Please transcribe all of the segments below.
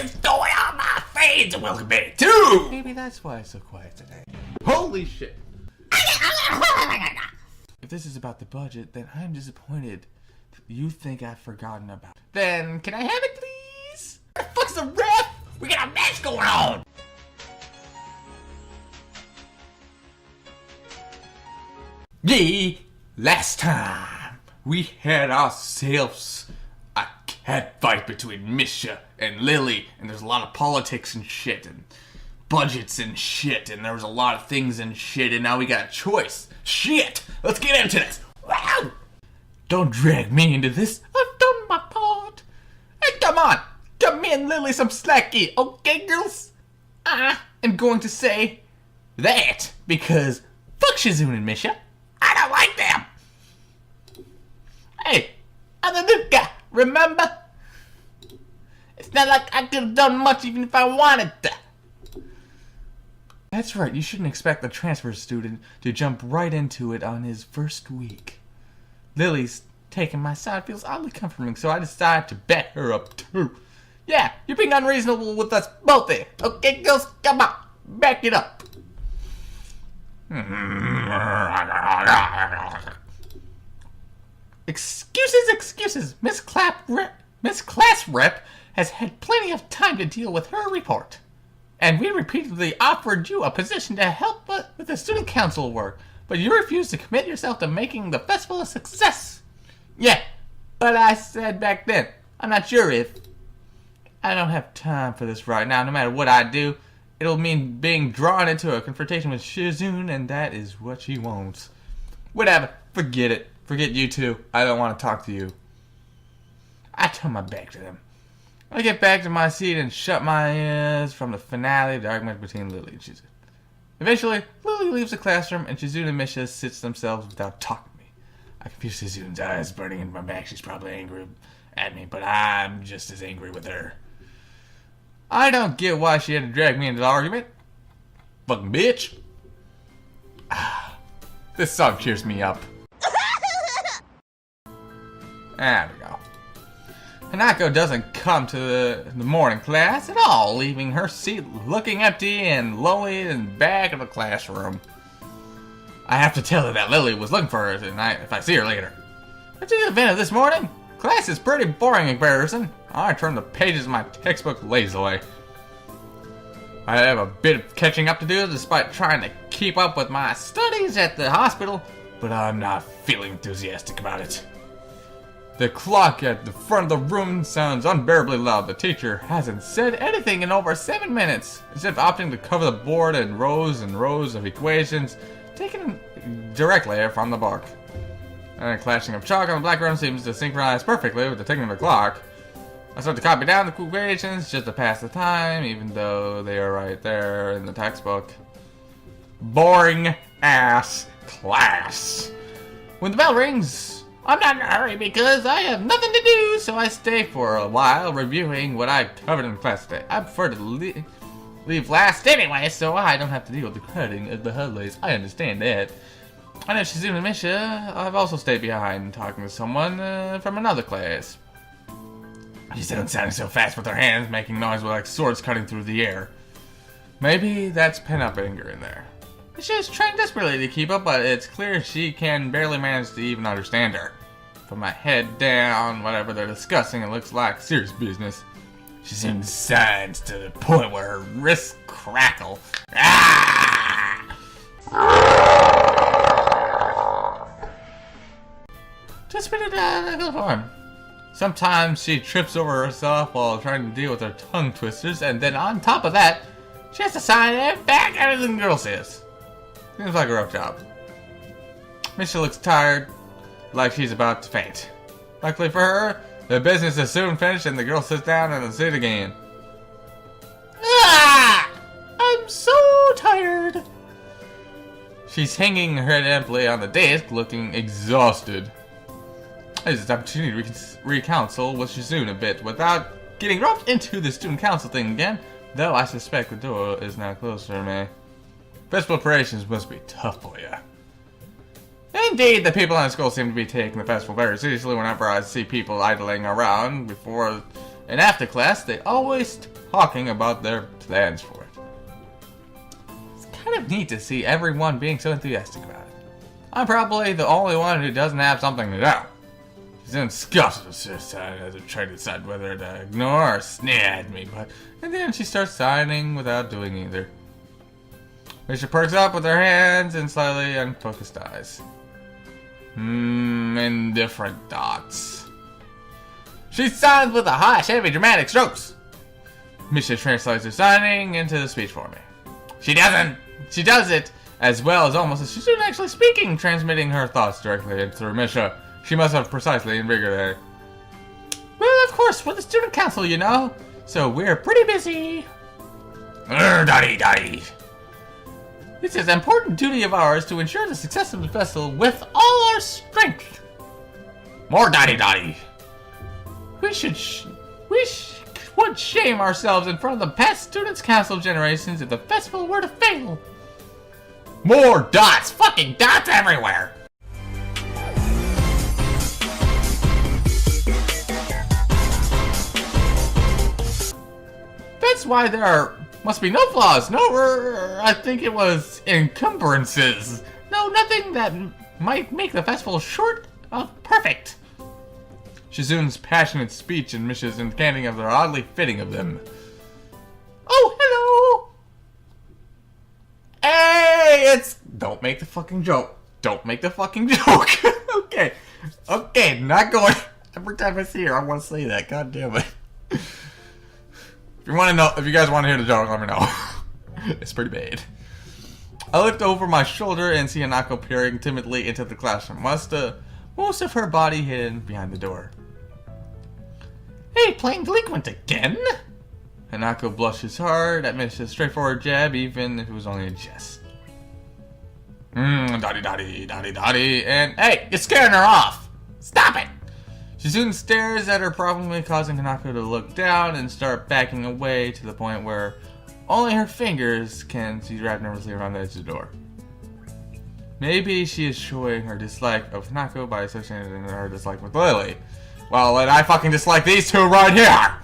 What's going on, my fans? And welcome back to... Maybe that's why it's so quiet today. Holy shit. If this is about the budget, then I'm disappointed. You think I've forgotten about it. Then, can I have it, please? Where the fuck's the ref? We got a match going on. Yeah, last time we had ourselves a cat fight between Misha and Lily, and there's a lot of politics and shit, and budgets and shit, and there was a lot of things and shit, and now we got a choice. Shit! Let's get into this! Wow! Don't drag me into this. I've done my part. Hey, come on! Give me and Lily some slacky, okay, girls? I'm going to say that because fuck Shizune and Misha. I don't like them. Hey, Ananuka, remember? It's not like I could have done much even if I wanted to. That's right, you shouldn't expect the transfer student to jump right into it on his first week. Lily's taking my side feels oddly comforting, so I decided to bet her up too. Yeah, you're being unreasonable with us both there. Okay, girls, come on, back it up. Excuses. Miss Class Rep has had plenty of time to deal with her report. And we repeatedly offered you a position to help with the student council work, but you refused to commit yourself to making the festival a success. Yeah, but I said back then, I'm not sure if. I don't have time for this right now. No matter what I do, it'll mean being drawn into a confrontation with Shizune, and that is what she wants. Whatever, forget it. Forget you two. I don't want to talk to you. I turn my back to them. I get back to my seat and shut my ears from the finale of the argument between Lily and Shizune. Eventually, Lily leaves the classroom, and Shizune and Misha sits themselves without talking to me. I can feel Shizune's eyes burning into my back. She's probably angry at me, but I'm just as angry with her. I don't get why she had to drag me into the argument. Fucking bitch. This song cheers me up. There we go. Hanako doesn't come to the morning class at all, leaving her seat looking empty and lonely in the back of the classroom. I have to tell her that Lily was looking for her tonight if I see her later. After the event of this morning, class is pretty boring in comparison. I turn the pages of my textbook lazily. I have a bit of catching up to do despite trying to keep up with my studies at the hospital, but I'm not feeling enthusiastic about it. The clock at the front of the room sounds unbearably loud. The teacher hasn't said anything in over 7 minutes, instead of opting to cover the board in rows and rows of equations taken directly from the book. And the clashing of chalk on the background seems to synchronize perfectly with the ticking of the clock. I start to copy down the equations just to pass the time, even though they are right there in the textbook. Boring ass class. When the bell rings, I'm not in a hurry because I have nothing to do, so I stay for a while reviewing what I covered in class today. I prefer to leave last anyway, so I don't have to deal with the crowding of the highlights. I understand that. I know Shizune and Misha. I've also stayed behind talking to someone from another class. She sounds sounding so fast with her hands, making noise like swords cutting through the air. Maybe that's pent-up anger in there. She's trying desperately to keep up, but it's clear she can barely manage to even understand her. From my head down, whatever they're discussing, it looks like serious business. She seems signs to the point where her wrists crackle. Ah! Just spit it out of form. Sometimes she trips over herself while trying to deal with her tongue twisters, and then on top of that, she has to sign it back everything the girl says. Seems like a rough job. Misha looks tired, like she's about to faint. Luckily for her, the business is soon finished and the girl sits down in the seat again. Ah! I'm so tired. She's hanging her head empty on the desk, looking exhausted. This is an opportunity to recounsel with Shizune a bit without getting roped into the student council thing again, though I suspect the door is now closed for me. Festival preparations must be tough for you. Indeed, the people in the school seem to be taking the festival very seriously. Whenever I see people idling around before and after class, they always talking about their plans for it. It's kind of neat to see everyone being so enthusiastic about it. I'm probably the only one who doesn't have something to do. She's in disgust as I try to decide whether to ignore or sneer at me, and then she starts signing without doing either. Misha perks up with her hands and slightly unfocused eyes. Indifferent thoughts. She signs with a harsh, heavy, dramatic strokes. Misha translates her signing into the speech for me. She does it as well as almost as she's actually speaking, transmitting her thoughts directly through Misha. She must have precisely invigorated. Well, of course, we're the student council, you know, so we're pretty busy. Daddy. It's an important duty of ours to ensure the success of the festival with all our strength. More daddy. We would shame ourselves in front of the past students' council generations if the festival were to fail. More dots. Fucking dots everywhere. That's why there must be no flaws, I think it was encumbrances. No, nothing that might make the festival short of perfect. Shizun's passionate speech and Misha's uncanny of their oddly fitting of them. Oh, hello! Hey, it's... Don't make the fucking joke. Okay, not going... Every time I see her, I want to say that. God damn it. If you guys want to hear the joke, let me know. It's pretty bad. I looked over my shoulder and see Hanako peering timidly into the classroom, most of her body hidden behind the door. Hey, playing delinquent again? Hanako blushes hard at Misha's straightforward jab, even if it was only a jest. Dotty, and hey, you're scaring her off! Stop it! She soon stares at her, probably causing Hanako to look down and start backing away to the point where only her fingers can see wrapped nervously around the edge of the door. Maybe she is showing her dislike of Hanako by associating her dislike with Lily. Well, and I fucking dislike these two right here!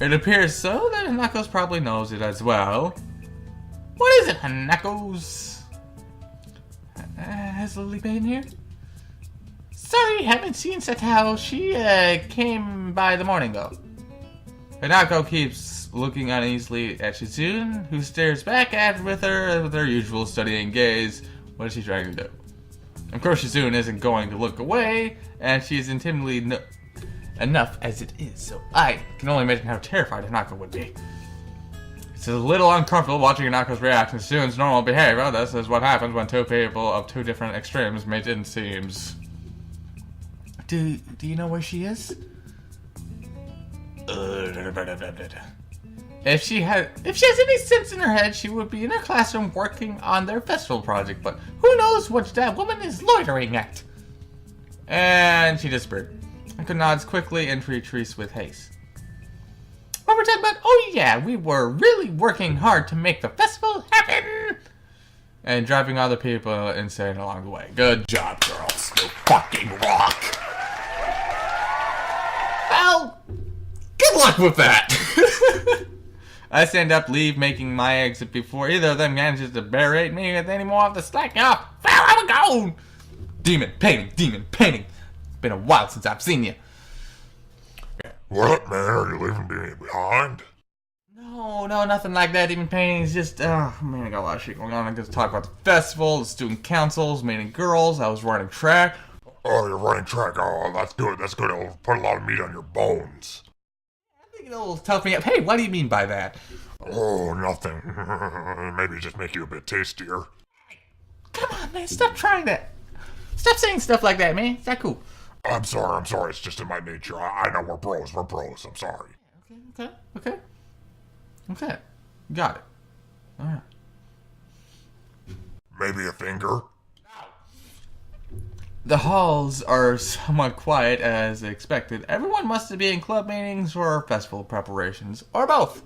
It appears so that Hanako's probably knows it as well. What is it, Hanako's? Has Lily been here? Sorry, haven't seen Satao. She came by the morning though. Hanako keeps looking uneasily at Shizun, who stares back at with her usual studying gaze. What is she trying to do? Of course, Shizun isn't going to look away, and she's intimidating enough as it is, so I can only imagine how terrified Hanako would be. It's a little uncomfortable watching Hanako's reaction to Shizun's normal behavior. This is what happens when two people of two different extremes meet, it seems. Do you know where she is? If she has any sense in her head, she would be in her classroom working on their festival project, but who knows what that woman is loitering at? And she disappeared. Hanako nods quickly and retreats with haste. What we're talking about? Oh yeah, we were really working hard to make the festival happen! And driving other people insane along the way. Good job, girls. You fucking rock! Well, good luck with that! I stand up, leave, making my exit before either of them manages to berate me with any more of the slacking off. Where am I going? Demon painting. Been a while since I've seen you. What, man? Are you leaving me behind? No, nothing like that. Demon painting is just, I got a lot of shit going on. I just talk about the festival, the student councils, meeting girls. I was running track. Oh, you're running track. Oh, that's good. It'll put a lot of meat on your bones. I think it'll tough me up. Hey, what do you mean by that? Oh, nothing. Maybe just make you a bit tastier. Come on, man. Stop trying that. Stop saying stuff like that, man. Is that cool? I'm sorry. It's just in my nature. I know we're bros. I'm sorry. Okay. Got it. Alright. Maybe a finger? The halls are somewhat quiet as expected. Everyone must be in club meetings or festival preparations, or both.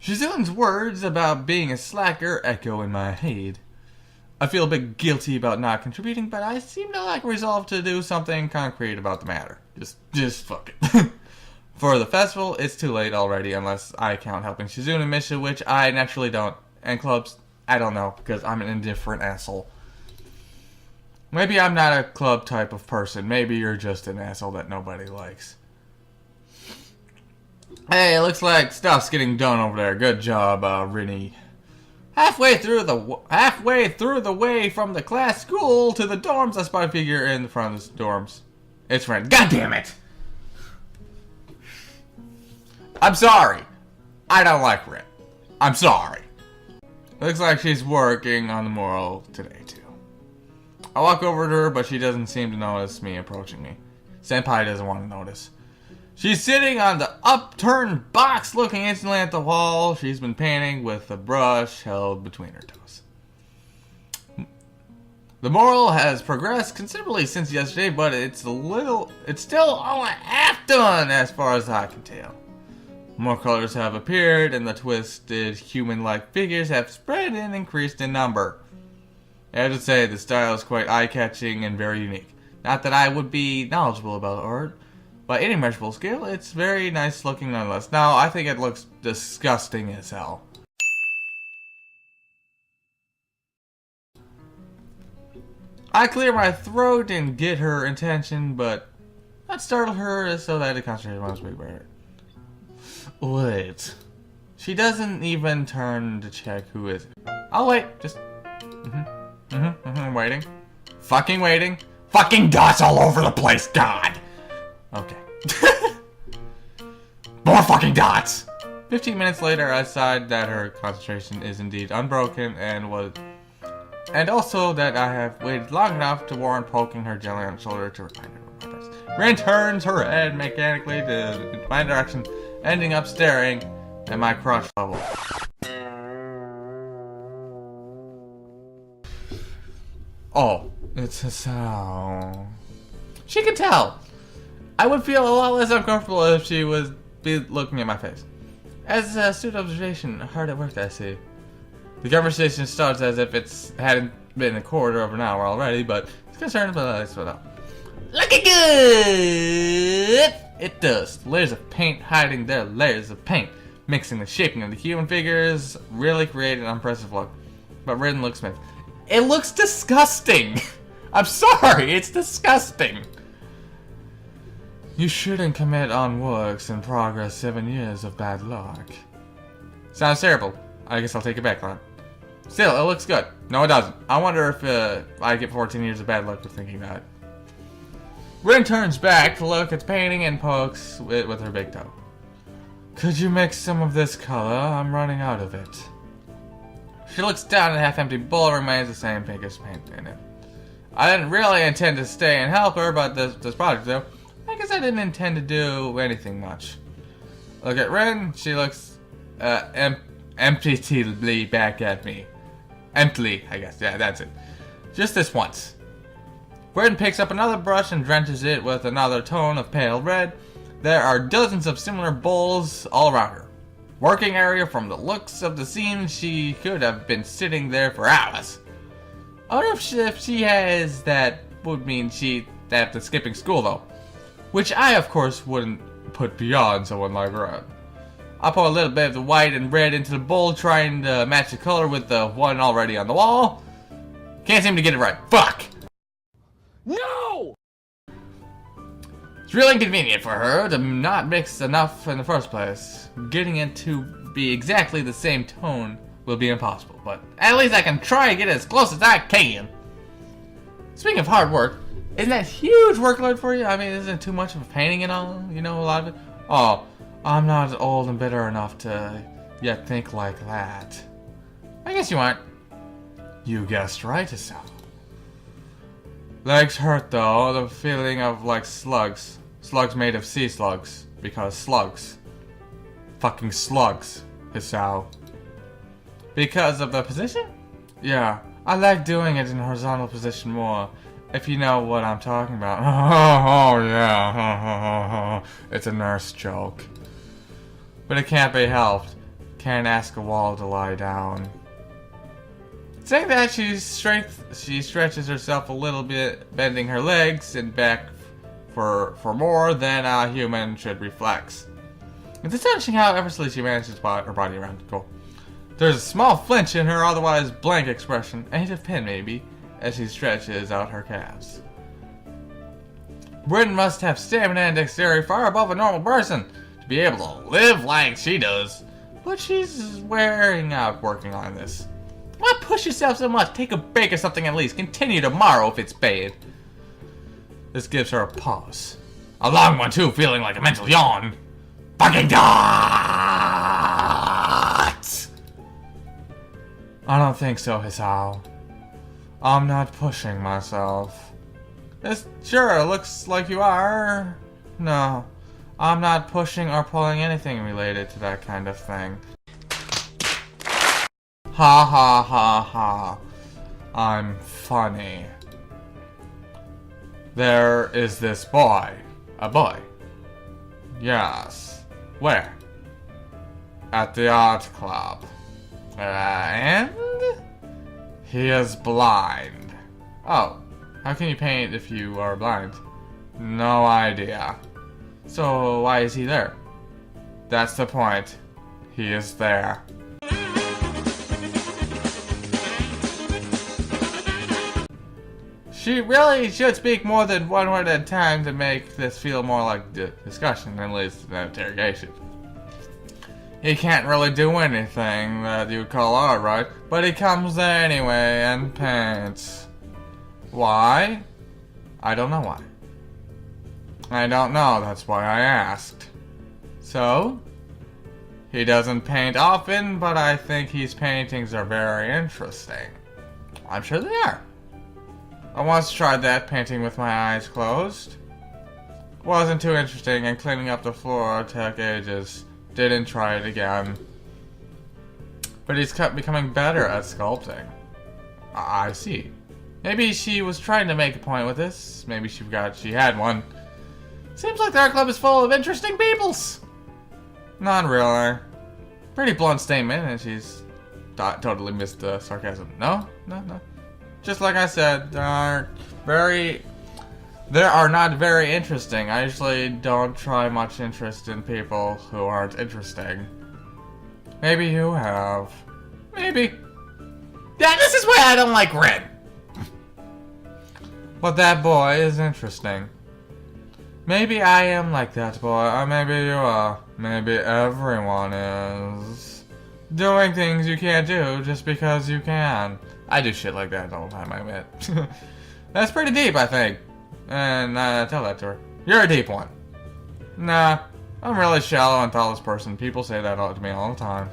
Shizun's words about being a slacker echo in my head. I feel a bit guilty about not contributing, but I seem to lack resolve to do something concrete about the matter. Just fuck it. For the festival, it's too late already unless I count helping Shizune and Misha, which I naturally don't. And clubs, I don't know, because I'm an indifferent asshole. Maybe I'm not a club type of person. Maybe you're just an asshole that nobody likes. Hey, it looks like stuff's getting done over there. Good job, Rinny. Halfway through the way from the class school to the dorms, I spot a figure in the front of the dorms. It's Ren. God damn it! I'm sorry. I don't like Ren. I'm sorry. Looks like she's working on the mural today, too. I walk over to her, but she doesn't seem to notice me approaching me. Senpai doesn't want to notice. She's sitting on the upturned box looking instantly at the wall. She's been painting with a brush held between her toes. The mural has progressed considerably since yesterday, but it's still only half done as far as I can tell. More colors have appeared, and the twisted human-like figures have spread and increased in number. I have to say, the style is quite eye-catching and very unique. Not that I would be knowledgeable about art. By any measurable scale, it's very nice looking nonetheless. Now, I think it looks disgusting as hell. I clear my throat and get her attention, but that startled her so that I had to concentrate on this big bird. Wait. She doesn't even turn to check who is it. I'll wait. Just... waiting. Fucking waiting. Fucking dots all over the place, God! Okay. More fucking dots! 15 minutes later, I decide that her concentration is indeed unbroken and also that I have waited long enough to warrant poking her gently on the shoulder to remind her of my presence. Rin turns her head mechanically to my direction, ending up staring at my crotch level. Oh, it's a sound. She can tell. I would feel a lot less uncomfortable if she was looking at my face. As a astute observation, hard at work, I see. The conversation starts as if it hadn't been a quarter of an hour already, but it's concerned about that split up. Looking good! It does. Layers of paint hiding their layers of paint, mixing the shaping of the human figures, really create an impressive look. But Rin looks smooth. It looks disgusting! I'm sorry, it's disgusting! You shouldn't commit on works in progress 7 years of bad luck. Sounds terrible. I guess I'll take it back, Ron. Still, it looks good. No, it doesn't. I wonder if I get 14 years of bad luck for thinking that. Rin turns back to look at the painting and pokes it with her big toe. Could you mix some of this color? I'm running out of it. She looks down at the half-empty bowl and remains the same pinkish paint in it. I didn't really intend to stay and help her, but this project, though, I guess I didn't intend to do anything much. Look at Rin. She looks emptily back at me. Emptily, I guess. Yeah, that's it. Just this once. Rin picks up another brush and drenches it with another tone of pale red. There are dozens of similar bowls all around her. Working area. From the looks of the scene, she could have been sitting there for hours. I wonder if she has that would mean she'd have to skipping school though. Which I, of course, wouldn't put beyond someone like Ren. I pour a little bit of the white and red into the bowl, trying to match the color with the one already on the wall. Can't seem to get it right. Fuck! No! It's really inconvenient for her to not mix enough in the first place. Getting it to be exactly the same tone will be impossible, but at least I can try to get as close as I can. Speaking of hard work, isn't that huge workload for you? I mean, isn't it too much of a painting and all? You know, a lot of it? Oh, I'm not old and bitter enough to yet think like that. I guess you aren't. You guessed right, Isao. Legs hurt though, the feeling of like slugs. Slugs made of sea slugs. Because slugs. Fucking slugs, Isao. Because of the position? Yeah, I like doing it in horizontal position more. If you know what I'm talking about. Oh yeah. It's a nurse joke. But it can't be helped. Can't ask a wall to lie down. Saying that, she stretches herself a little bit, bending her legs and back for more than a human should reflex. It's astonishing how effortlessly she manages to put her body around. Cool. There's a small flinch in her otherwise blank expression, a hint of pain maybe, as she stretches out her calves. Bryn must have stamina and dexterity far above a normal person to be able to live like she does, but she's wearing out working on this. Why push yourself so much? Take a break or something at least. Continue tomorrow if it's bad. This gives her a pause. A long one too, feeling like a mental yawn. Fucking dots! I don't think so, Hisao. I'm not pushing myself. Sure, looks like you are. No, I'm not pushing or pulling anything related to that kind of thing. Ha ha ha ha. I'm funny. There is this boy. A boy? Yes. Where? At the art club. And? He is blind. Oh, how can you paint if you are blind? No idea. So why is he there? That's the point. He is there. She really should speak more than one word at a time to make this feel more like discussion than leads to an interrogation. He can't really do anything that you call art, right? But he comes there anyway and paints. Why? I don't know why. I don't know, that's why I asked. So? He doesn't paint often, but I think his paintings are very interesting. I'm sure they are. I once tried that, painting with my eyes closed. Wasn't too interesting, and cleaning up the floor took ages. Didn't try it again. But he's becoming better at sculpting. I see. Maybe she was trying to make a point with this. Maybe she forgot she had one. Seems like the art club is full of interesting peoples. Not really. Pretty blunt statement, and she's totally missed the sarcasm. No. Just like I said, they are not very interesting. I usually don't try much interest in people who aren't interesting. Maybe you have. Maybe. Yeah, this is why I don't like Ren. But that boy is interesting. Maybe I am like that boy, or maybe you are. Maybe everyone is. Doing things you can't do just because you can. I do shit like that all the time, I admit. That's pretty deep, I think. And tell that to her. You're a deep one. Nah, I'm really shallow and thoughtless person. People say that to me all the time.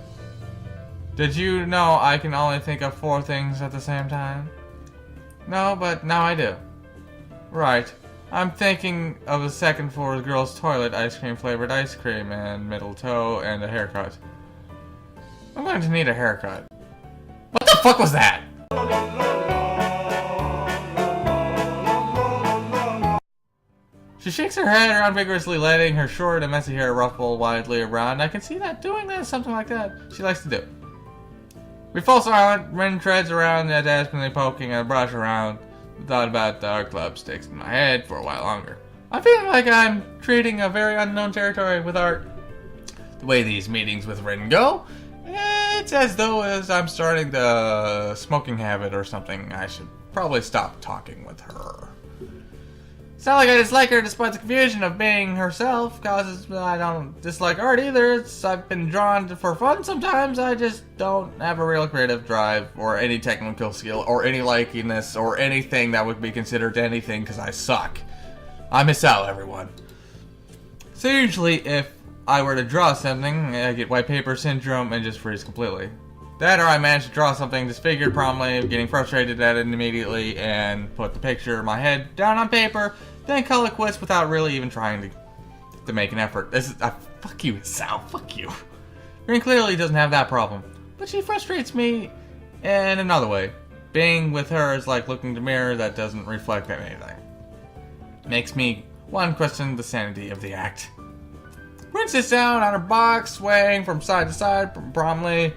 Did you know I can only think of 4 things at the same time? No, but now I do. Right. I'm thinking of the second floor girls' toilet, ice cream flavored ice cream, and middle toe, and a haircut. I'm going to need a haircut. What the fuck was that? She shakes her head around vigorously, letting her short and messy hair ruffle widely around. I can see that doing that is something like that she likes to do. We fall silent. Ren treads around, desperately poking a brush around. The thought about the art club sticks in my head for a while longer. I'm feeling like I'm treating a very unknown territory with art. The way these meetings with Ren go, it's as though I'm starting the smoking habit or something. I should probably stop talking with her. It's not like I dislike her despite the confusion of being herself, cause I don't dislike art either. I've been drawn to for fun sometimes. I just don't have a real creative drive or any technical skill or any likiness or anything that would be considered anything because I suck. I miss out, everyone. So usually if I were to draw something, I get white paper syndrome and just freeze completely. That or I manage to draw something disfigured promptly, getting frustrated at it immediately, and put the picture of my head down on paper, then call it quits without really even trying to make an effort. This is fuck you, Sal. Fuck you. Green clearly doesn't have that problem, but she frustrates me in another way. Being with her is like looking in a mirror that doesn't reflect anything. Makes me want to question the sanity of the act. Rin sits down on her box, swaying from side to side promptly.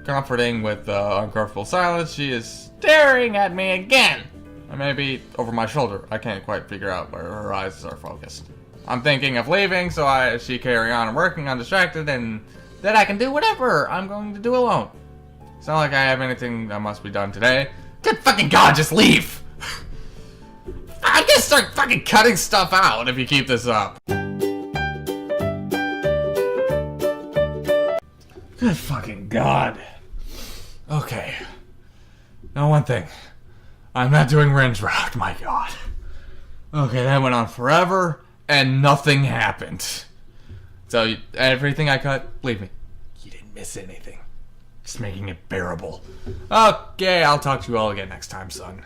comforting with the uncomfortable silence, she is staring at me again. Or maybe over my shoulder. I can't quite figure out where her eyes are focused. I'm thinking of leaving, so she carry on working undistracted, and that I can do whatever I'm going to do alone. It's not like I have anything that must be done today. Good fucking God, just leave! I'm gonna start fucking cutting stuff out if you keep this up. Good fucking God. Okay. Now one thing. I'm not doing Ringe Rock, my God. Okay, that went on forever, and nothing happened. So, everything I cut, believe me, you didn't miss anything. Just making it bearable. Okay, I'll talk to you all again next time, son.